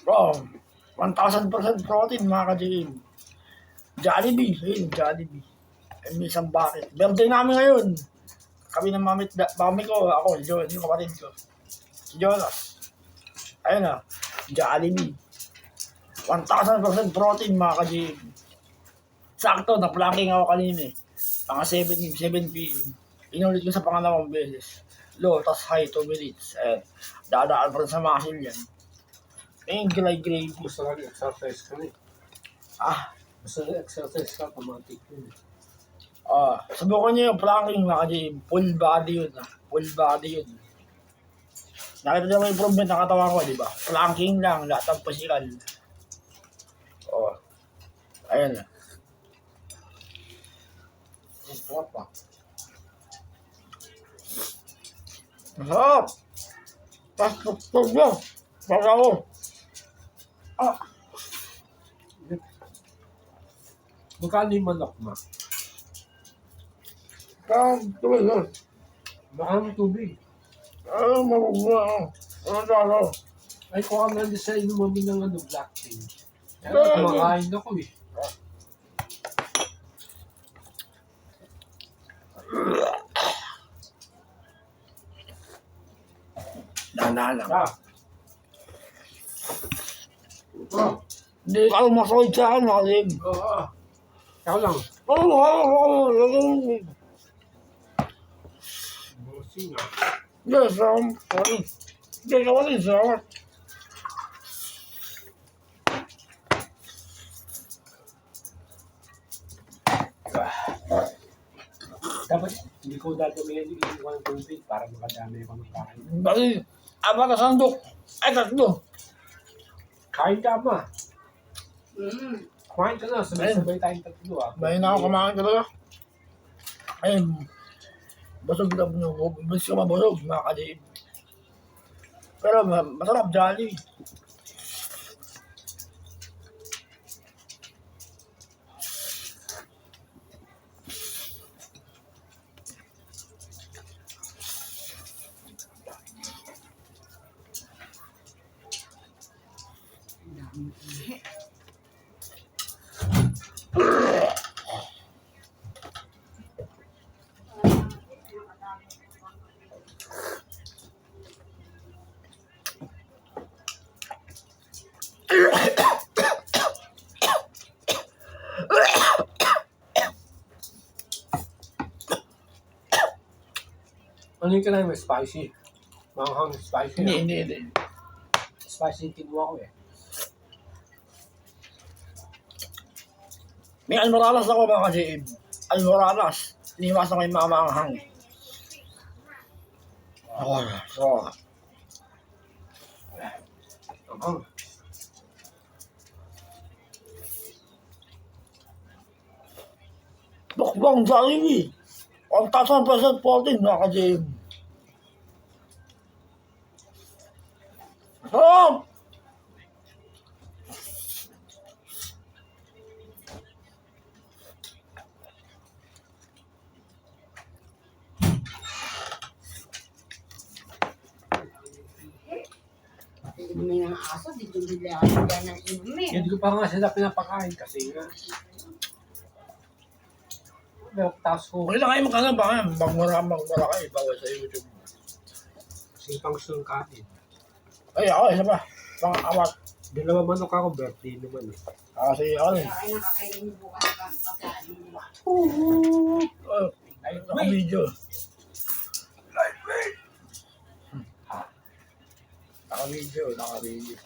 Oh, 1,000% protein mga ka-GM. Jollibee, ayun, Jollibee. Ay, may isang bucket. Birthday namin ngayon. Kami ng mami ko, ako, yung kapatid ko. Si Jonas. Ayun na, Jollibee. 1,000% protein mga ka-GM. Sakto, na-planking ako kanina eh. Mga 7 p.m. Inulit ko sa pangalawang beses. Low, tas high, 2 minutes. Dadaan pa rin sa muscle yan. Gray. Gusto lang exercise ka rin. Gusto lang exercise ka, pamatik yun. Subukan nyo yung planking mga ka-GM. Full body yun. Full body yun. Nakita nyo yung improvement ng katawan ko, di ba? Planking lang, lahat ng physical. Ayun na. Masarap pa. Masarap! Tapos yun. Baka ako. Magkano yung manok ma? Tuloy yun. Baka ng tubig. Mabugla ako. Ay, kung ang nandun sa inumami ng black tea. Kaya kumakain ako eh. Dahan-dahan lang. Hindi ka masakit sa akin, Malim. Oo. Ikaw lang. Bossing ah. Yes, sorry. Hindi ka wala sa Dapat hindi ko dadamihan yung iwan ng tubig para makadami ako ng kain. Bali, apat na sandok. Ay, tatlo. Kain ka ma. Kumain ka na. Sabay-sabay tayong tatlo ah. Bahay na ako kumain talaga. Ay, basog na mo. Bilis ka mabusog, mga ka-GM. Pero masarap, jolly. Ano yung kailangan may spicy? Manghang spicy. Hindi. Spicy yung kinuha ko eh. May almoranas ako mga ka-GM. Almoranas. Iniwasan ko yung mga maanghang. So, Bukbang Jollibee. 1,000% protein mga ka-GM. Sarap! Inumin ng aso, dito bigla ako dyan ng inumin. Hindi ko pa nga sila pinapakain kasi nga. Tapos ko. Okay lang kayo magkano ba? Magmura kayo. Bawal sa YouTube. Sipang gusto ng kain. Ay, ako, isa pa. Pang-awat. Dalawa manok ako, birthday naman eh. Kasi ako eh. Kaya nakakainin mo bukas ang pagkain mo. Ay, naka-video. Naka-video.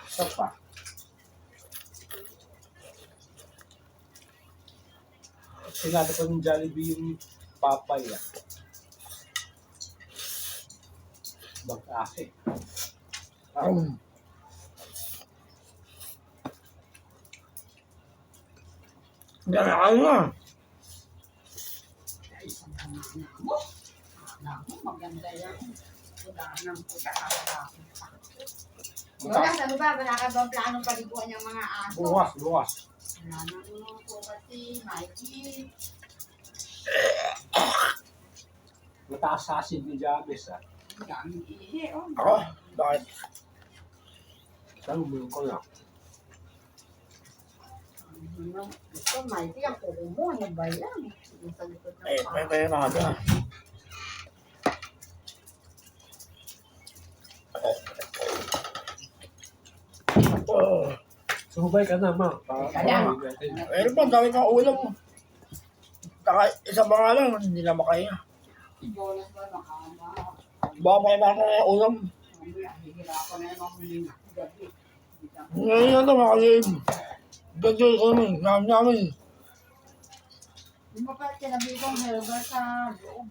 Isa pa. Sinado ko ng Jollibee yung papaya. Bag-ase. Gano'n na. Isang anak mo. Anak mo, maganda yan. Wala nang pagkakalakin pa. Wala, sa baba, wala ka bang plano paliguan yung mga aso? Bukas. Wala nang po kasi, Mikey. Mataas sa asin ni Jabez, ah. Ang daming ihi, oh. Ako? Bakit? Saan mo ko na? Ito, Mikey, ang kuko mo. Ano ba yan? Yung sa likod ng Eh, may kaya na ka. Oh. Sumubay ka na, ma. Kaya. Meron pa, dami pang ulam mo. Saka isa pa nga lang, hindi na makaya. Bonus ba, makama? Baka makaya na ulam. Hihirapan na yung mga muling gabi. Ngayon na ito, makalim. Gagawin ko naman, namin. Hindi mo pa tinabi kong helper sa loob.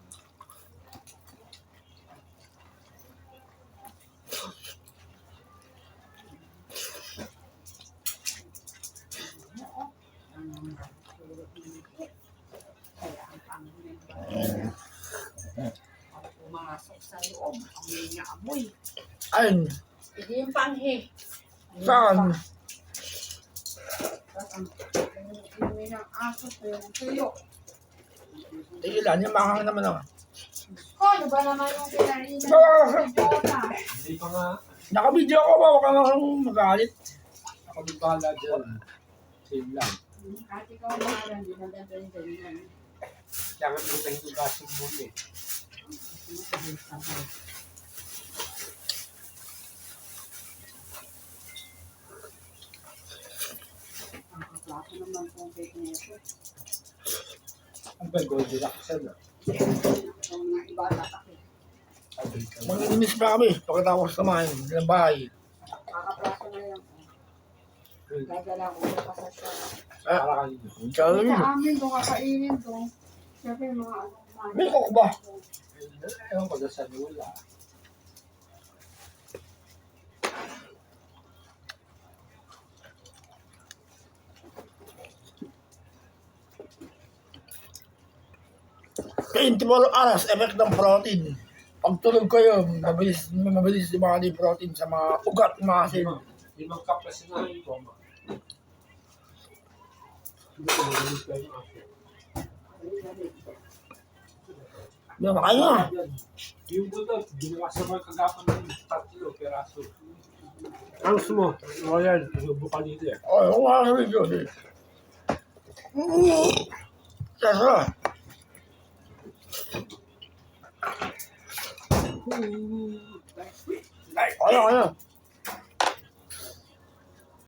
Kaya ang pangin ang pumasok sa loob, amoy niya amoy. Ayun, Hindi yung panghi. saan? Tapos ang inuwi ng aso ko yung tuyo. Tigilan, yung makang naman ako. Ko, ano ba naman yung pinarinan Ah! sa Jonah? Hindi pa nga. Nakabidyo ako ba? Huwag ka nga magalit. Ako nagbahala dyan. Same lang. Kahit ikaw mahalan, di maganda yung ganyan. Kaya nga yung nahinugasin mo eh. Ang kaplato naman kung cake nito. Ang ba, Goldilocks na. Ang mga iba tatakit. Abay ka na. Manginis pa kami pagkatapos kumain ng bahay. Kakaplato na yan. Gagala ko sa kasasya. Para kanina. Tsaka yun. Sa amin, kung kakainin to, siyempre mga ano kumain. May cook ba? Ewan ko na sa lula. Paintball hours, effect ng protein. Pag tulog kayo, mabilis lumaki yung protein sa mga ugat ng mga asin. Limang cup kasi na yun ko, ma. Hindi ko magalit kayo yung ako. Yung makain nga. Yung buto, ginawa sa mga kagapan ng 3 peraso. Ang gusto mo? O yan, inubukan dito eh. Oh, yung mga sabi ko. Sasa. Ay, kaya.